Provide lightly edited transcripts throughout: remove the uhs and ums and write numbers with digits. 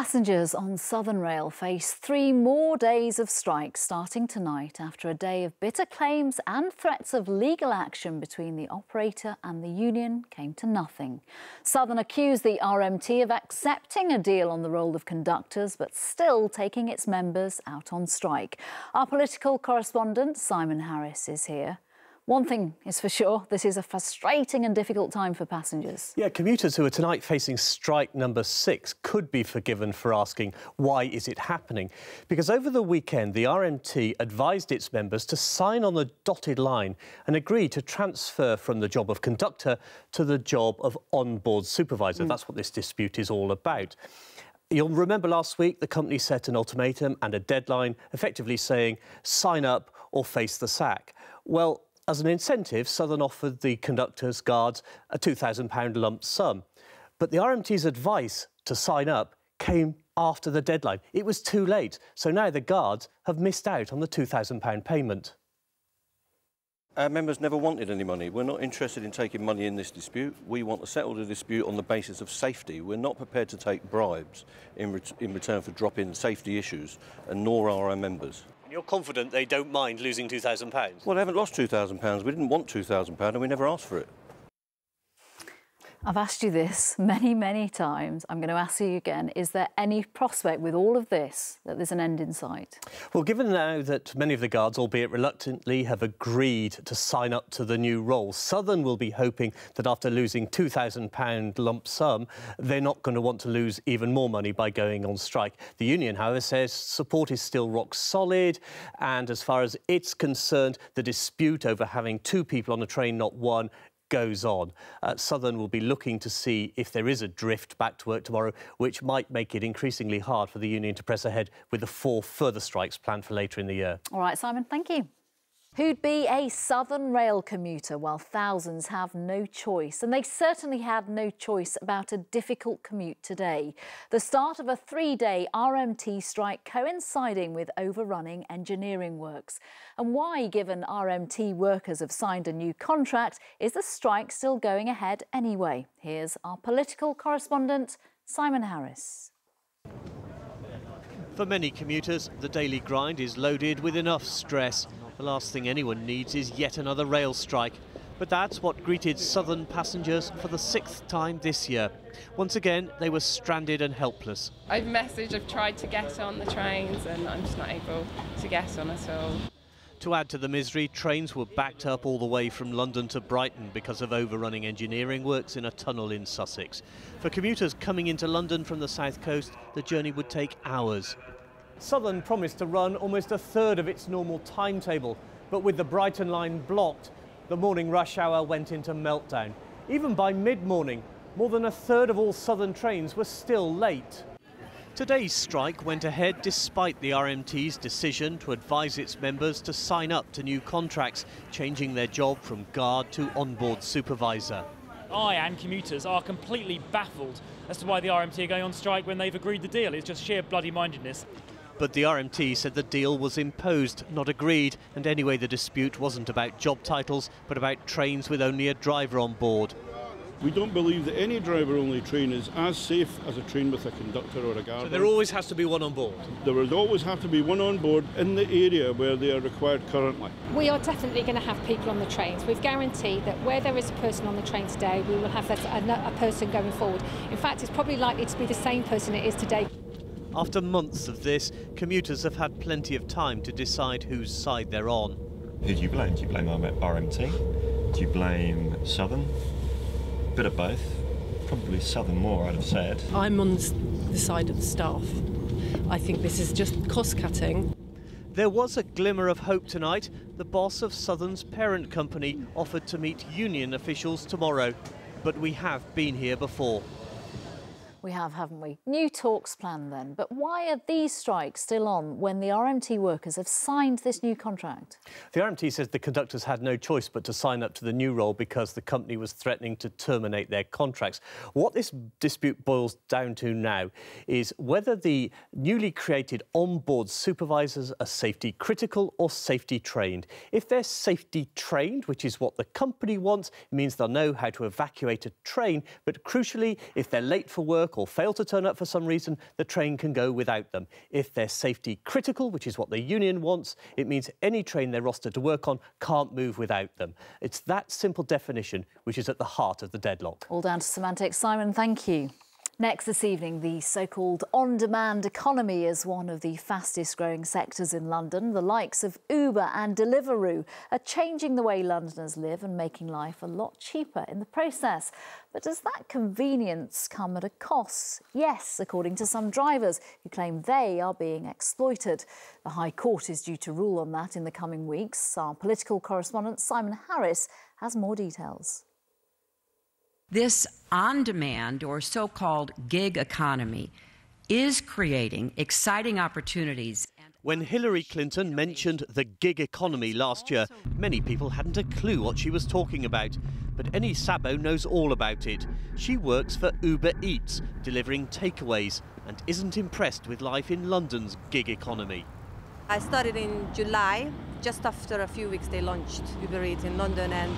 Passengers on Southern Rail face 3 more days of strike starting tonight after a day of bitter claims and threats of legal action between the operator and the union came to nothing. Southern accused the RMT of accepting a deal on the role of conductors but still taking its members out on strike. Our political correspondent Simon Harris is here. One thing is for sure, this is a frustrating and difficult time for passengers. Yeah, commuters who are tonight facing strike number 6 could be forgiven for asking, why is it happening? Because over the weekend, the RMT advised its members to sign on the dotted line and agree to transfer from the job of conductor to the job of onboard supervisor. That's what this dispute is all about. You'll remember last week the company set an ultimatum and a deadline, effectively saying, sign up or face the sack. Well, as an incentive, Southern offered the conductors' guards a £2,000 lump sum. But the RMT's advice to sign up came after the deadline. It was too late, so now the guards have missed out on the £2,000 payment. Our members never wanted any money. We're not interested in taking money in this dispute. We want to settle the dispute on the basis of safety. We're not prepared to take bribes in return for dropping safety issues, and nor are our members. You're confident they don't mind losing £2,000? Well, they haven't lost £2,000. We didn't want £2,000 and we never asked for it. I've asked you this many, many times. I'm going to ask you again. Is there any prospect with all of this that there's an end in sight? Well, given now that many of the guards, albeit reluctantly, have agreed to sign up to the new role, Southern will be hoping that after losing £2,000 lump sum, they're not going to want to lose even more money by going on strike. The union, however, says support is still rock solid, and as far as it's concerned, the dispute over having 2 people on a train, not 1, goes on. Southern will be looking to see if there is a drift back to work tomorrow, which might make it increasingly hard for the union to press ahead with the 4 further strikes planned for later in the year. All right, Simon, thank you. Who'd be a Southern Rail commuter while thousands have no choice? And they certainly had no choice about a difficult commute today. The start of a 3-day RMT strike coinciding with overrunning engineering works. And why, given RMT workers have signed a new contract, is the strike still going ahead anyway? Here's our political correspondent, Simon Harris. For many commuters, the daily grind is loaded with enough stress. The last thing anyone needs is yet another rail strike. But that's what greeted Southern passengers for the 6th time this year. Once again, they were stranded and helpless. I've messaged, I've tried to get on the trains and I'm just not able to get on at all. To add to the misery, trains were backed up all the way from London to Brighton because of overrunning engineering works in a tunnel in Sussex. For commuters coming into London from the south coast, the journey would take hours. Southern promised to run almost a third of its normal timetable, but with the Brighton line blocked, the morning rush hour went into meltdown. Even by mid-morning, more than a third of all Southern trains were still late. Today's strike went ahead despite the RMT's decision to advise its members to sign up to new contracts, changing their job from guard to onboard supervisor. I and commuters are completely baffled as to why the RMT are going on strike when they've agreed the deal. It's just sheer bloody-mindedness. But the RMT said the deal was imposed, not agreed, and anyway the dispute wasn't about job titles, but about trains with only a driver on board. We don't believe that any driver-only train is as safe as a train with a conductor or a guard. So there always has to be one on board? There would always have to be one on board in the area where they are required currently. We are definitely going to have people on the trains. We've guaranteed that where there is a person on the train today, we will have a person going forward. In fact, it's probably likely to be the same person it is today. After months of this, commuters have had plenty of time to decide whose side they're on. Who do you blame? Do you blame RMT? Do you blame Southern? Bit of both. Probably Southern more, I'd have said. I'm on the side of the staff. I think this is just cost-cutting. There was a glimmer of hope tonight. The boss of Southern's parent company offered to meet union officials tomorrow. But we have been here before. We have, haven't we? New talks planned then. But why are these strikes still on when the RMT workers have signed this new contract? The RMT says the conductors had no choice but to sign up to the new role because the company was threatening to terminate their contracts. What this dispute boils down to now is whether the newly created onboard supervisors are safety critical or safety trained. If they're safety trained, which is what the company wants, it means they'll know how to evacuate a train. But crucially, if they're late for work work or fail to turn up for some reason, the train can go without them. If they're safety critical, which is what the union wants, it means any train they're rostered to work on can't move without them. It's that simple definition which is at the heart of the deadlock. All down to semantics. Simon, thank you. Next this evening, the so-called on-demand economy is one of the fastest-growing sectors in London. The likes of Uber and Deliveroo are changing the way Londoners live and making life a lot cheaper in the process. But does that convenience come at a cost? Yes, according to some drivers who claim they are being exploited. The High Court is due to rule on that in the coming weeks. Our political correspondent Simon Harris has more details. This on-demand, or so-called gig economy, is creating exciting opportunities. When Hillary Clinton mentioned the gig economy last year, many people hadn't a clue what she was talking about. But Eni Sabo knows all about it. She works for Uber Eats, delivering takeaways, and isn't impressed with life in London's gig economy. I started in July. Just after a few weeks they launched Uber Eats in London, and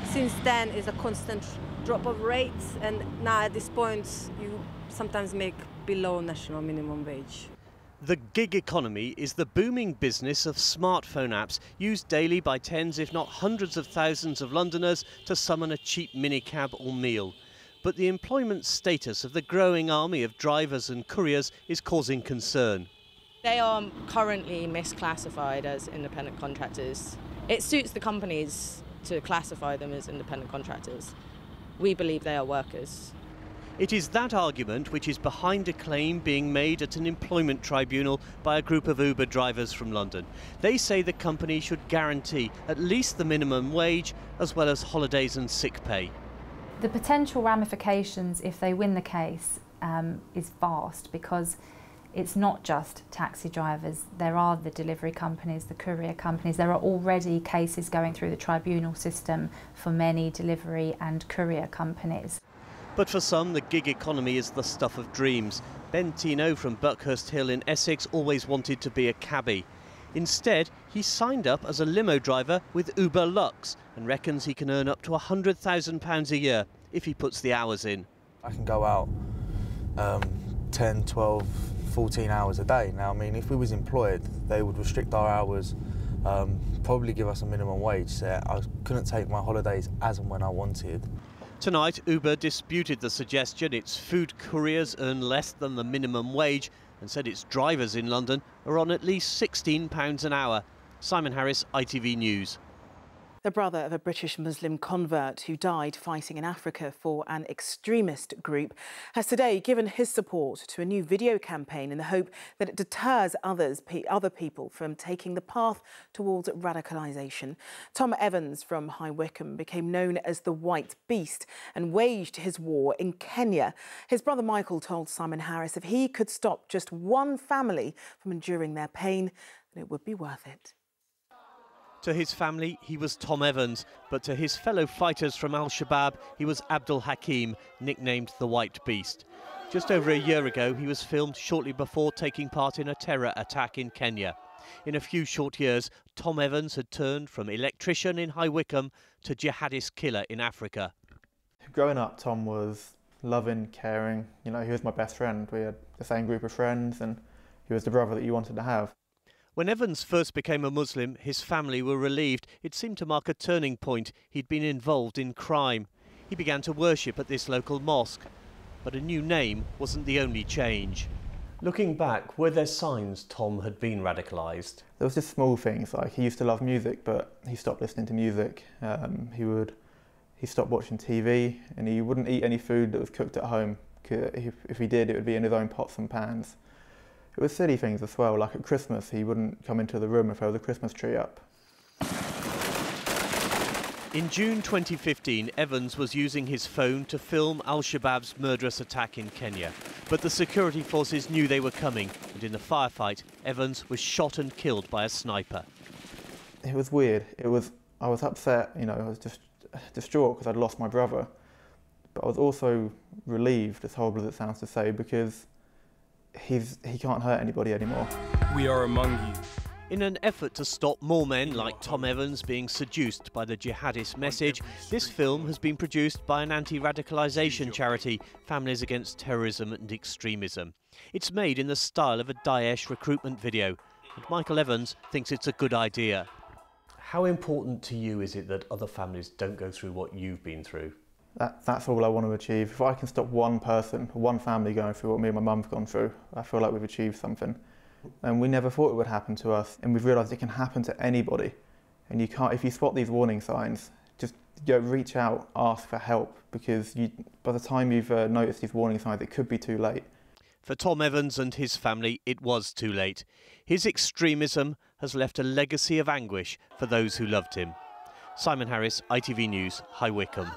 since then is a constant drop of rates, and now at this point you sometimes make below national minimum wage. The gig economy is the booming business of smartphone apps used daily by tens if not hundreds of thousands of Londoners to summon a cheap minicab or meal. But the employment status of the growing army of drivers and couriers is causing concern. They are currently misclassified as independent contractors. It suits the companies to classify them as independent contractors. We believe they are workers. It is that argument which is behind a claim being made at an employment tribunal by a group of Uber drivers from London. They say the company should guarantee at least the minimum wage as well as holidays and sick pay. The potential ramifications if they win the case is vast, because it's not just taxi drivers. There are the delivery companies, the courier companies. There are already cases going through the tribunal system for many delivery and courier companies. But for some, the gig economy is the stuff of dreams. Ben Tino from Buckhurst Hill in Essex always wanted to be a cabbie. Instead, he signed up as a limo driver with Uber Lux and reckons he can earn up to £100,000 a year if he puts the hours in. I can go out 10, 12, 14 hours a day. Now, I mean, if we was employed, they would restrict our hours, probably give us a minimum wage, so I couldn't take my holidays as and when I wanted. Tonight, Uber disputed the suggestion its food couriers earn less than the minimum wage and said its drivers in London are on at least £16 an hour. Simon Harris, ITV News. The brother of a British Muslim convert who died fighting in Africa for an extremist group has today given his support to a new video campaign in the hope that it deters other people from taking the path towards radicalisation. Tom Evans from High Wycombe became known as the White Beast and waged his war in Kenya. His brother Michael told Simon Harris if he could stop just one family from enduring their pain, then it would be worth it. To his family, he was Tom Evans, but to his fellow fighters from Al-Shabaab, he was Abdul Hakim, nicknamed the White Beast. Just over a year ago, he was filmed shortly before taking part in a terror attack in Kenya. In a few short years, Tom Evans had turned from electrician in High Wycombe to jihadist killer in Africa. Growing up, Tom was loving, caring. You know, he was my best friend. We had the same group of friends, and he was the brother that you wanted to have. When Evans first became a Muslim, his family were relieved. It seemed to mark a turning point. He'd been involved in crime. He began to worship at this local mosque. But a new name wasn't the only change. Looking back, were there signs Tom had been radicalised? There was just small things, like he used to love music, but he stopped listening to music. He stopped watching TV, and he wouldn't eat any food that was cooked at home. If he did, it would be in his own pots and pans. It was silly things as well, like at Christmas he wouldn't come into the room if there was a Christmas tree up. In June 2015, Evans was using his phone to film Al-Shabaab's murderous attack in Kenya. But the security forces knew they were coming, and in the firefight, Evans was shot and killed by a sniper. It was weird. I was upset, you know, I was just distraught because I'd lost my brother. But I was also relieved, as horrible as it sounds to say, because he can't hurt anybody anymore. We are among you. In an effort to stop more men like Tom Evans being seduced by the jihadist message, this film has been produced by an anti-radicalisation charity, Families Against Terrorism and Extremism. It's made in the style of a Daesh recruitment video, and Michael Evans thinks it's a good idea. How important to you is it that other families don't go through what you've been through? That's all I want to achieve. If I can stop one person, one family going through what me and my mum's gone through, I feel like we've achieved something. And we never thought it would happen to us, and we've realised it can happen to anybody. And you can't, if you spot these warning signs, just reach out, ask for help, because by the time you've noticed these warning signs, it could be too late. For Tom Evans and his family, it was too late. His extremism has left a legacy of anguish for those who loved him. Simon Harris, ITV News, High Wycombe.